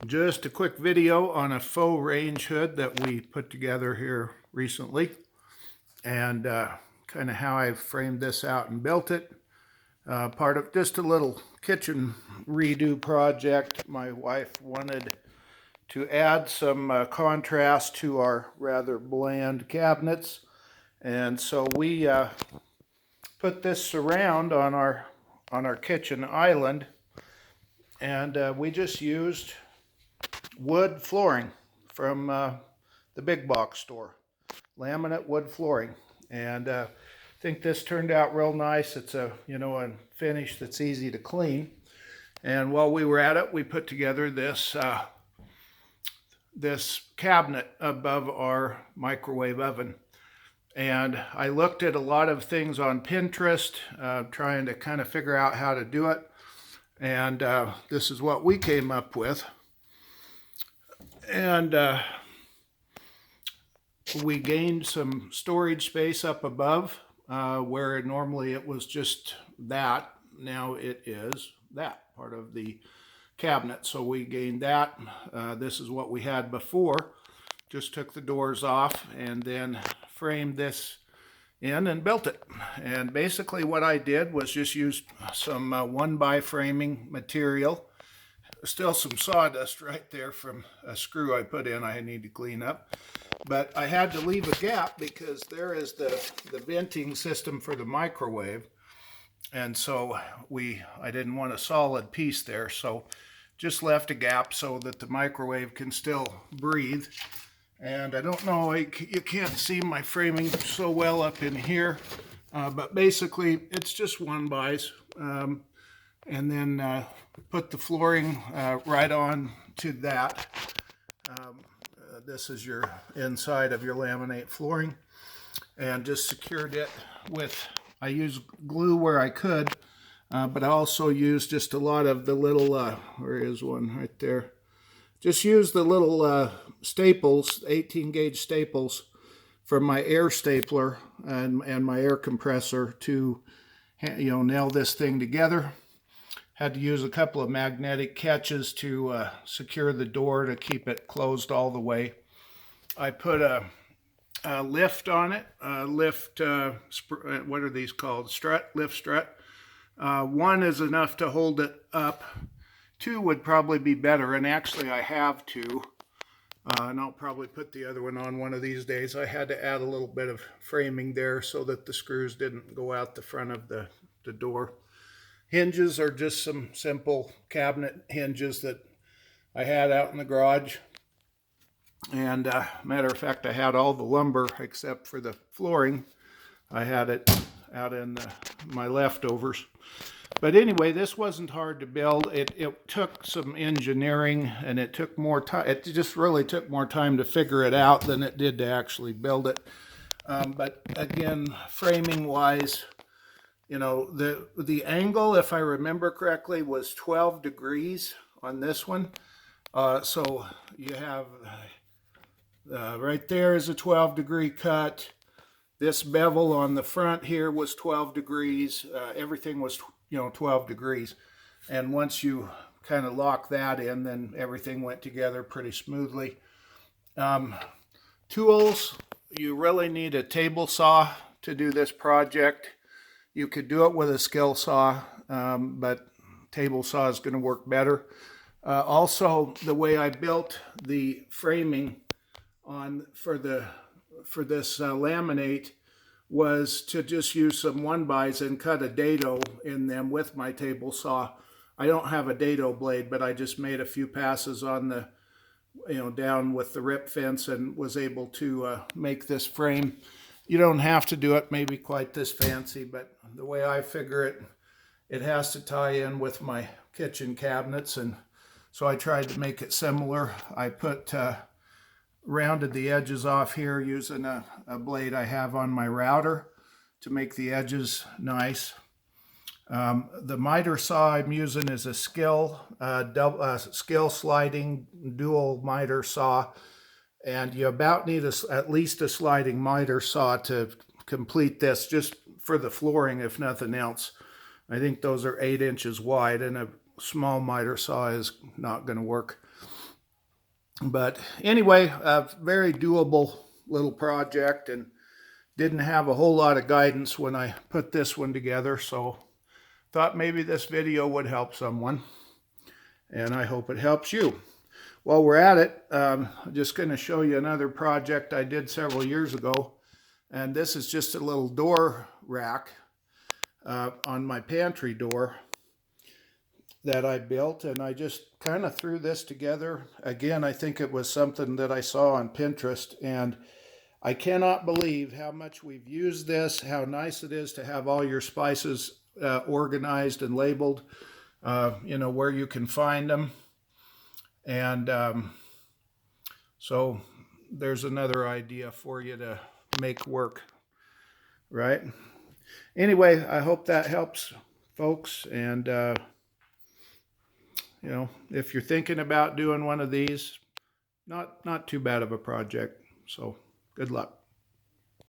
Just a quick video on a faux range hood that we put together here recently, and kind of how I framed this out and built it. Part of just a little kitchen redo project. My wife wanted to add some contrast to our rather bland cabinets, and so we put this surround on our kitchen island, and we just used wood flooring from the big box store, laminate wood flooring, and I think this turned out real nice. It's a a finish that's easy to clean. And while we were at it, we put together this cabinet above our microwave oven. And I looked at a lot of things on Pinterest, trying to kind of figure out how to do it. And this is what we came up with. And we gained some storage space up above, where normally it was just that. Now it is that part of the cabinet. So we gained that. This is what we had before. Just took the doors off and then framed this in and built it. And basically what I did was just use some 1x framing material. Still some sawdust right there from a screw I put in I need to clean up. But I had to leave a gap because there is the venting system for the microwave. And so I didn't want a solid piece there, so just left a gap so that the microwave can still breathe. And I don't know, you can't see my framing so well up in here, but basically it's just 1x's. And then put the flooring right on to that. This is your inside of your laminate flooring, and just secured it with, I used glue where I could, but I also used just a lot of the little, where is one right there? Just use the little staples, 18 gauge staples from my air stapler and my air compressor to nail this thing together. Had to use a couple of magnetic catches to secure the door to keep it closed all the way. I put a lift on it, what are these called? Lift strut. One is enough to hold it up. Two would probably be better, and actually I have two. And I'll probably put the other one on one of these days. I had to add a little bit of framing there so that the screws didn't go out the front of the door. Hinges are just some simple cabinet hinges that I had out in the garage. And matter of fact, I had all the lumber except for the flooring. I had it out in my leftovers. But anyway, this wasn't hard to build. It took some engineering, and it took more time. It just really took more time to figure it out than it did to actually build it. But again, framing wise, the angle, if I remember correctly, was 12 degrees on this one. So you have right there is a 12-degree cut. This bevel on the front here was 12 degrees. Everything was 12 degrees. And once you kind of lock that in, then everything went together pretty smoothly. Tools, you really need a table saw to do this project. You could do it with a skill saw, but table saw is going to work better. Also, the way I built the framing for this laminate was to just use some 1x's and cut a dado in them with my table saw. I don't have a dado blade, but I just made a few passes on the down with the rip fence and was able to make this frame. You don't have to do it maybe quite this fancy, but the way I figure it, it has to tie in with my kitchen cabinets, and so I tried to make it similar. I rounded the edges off here using a blade I have on my router to make the edges nice. The miter saw I'm using is a skill sliding dual miter saw, and you about need at least a sliding miter saw to complete this, just for the flooring if nothing else. I think those are 8 inches wide, and a small miter saw is not going to work. But anyway, a very doable little project, and didn't have a whole lot of guidance when I put this one together, so thought maybe this video would help someone, and I hope it helps you. While we're at it, I'm just going to show you another project I did several years ago, and this is just a little door rack on my pantry door that I built, and I just kind of threw this together. Again, I think it was something that I saw on Pinterest, and I cannot believe how much we've used this, how nice it is to have all your spices organized and labeled, you know, where you can find them. And so there's another idea for you to make work, right? Anyway, I hope that helps, folks. And, you know, if you're thinking about doing one of these, not too bad of a project. So good luck.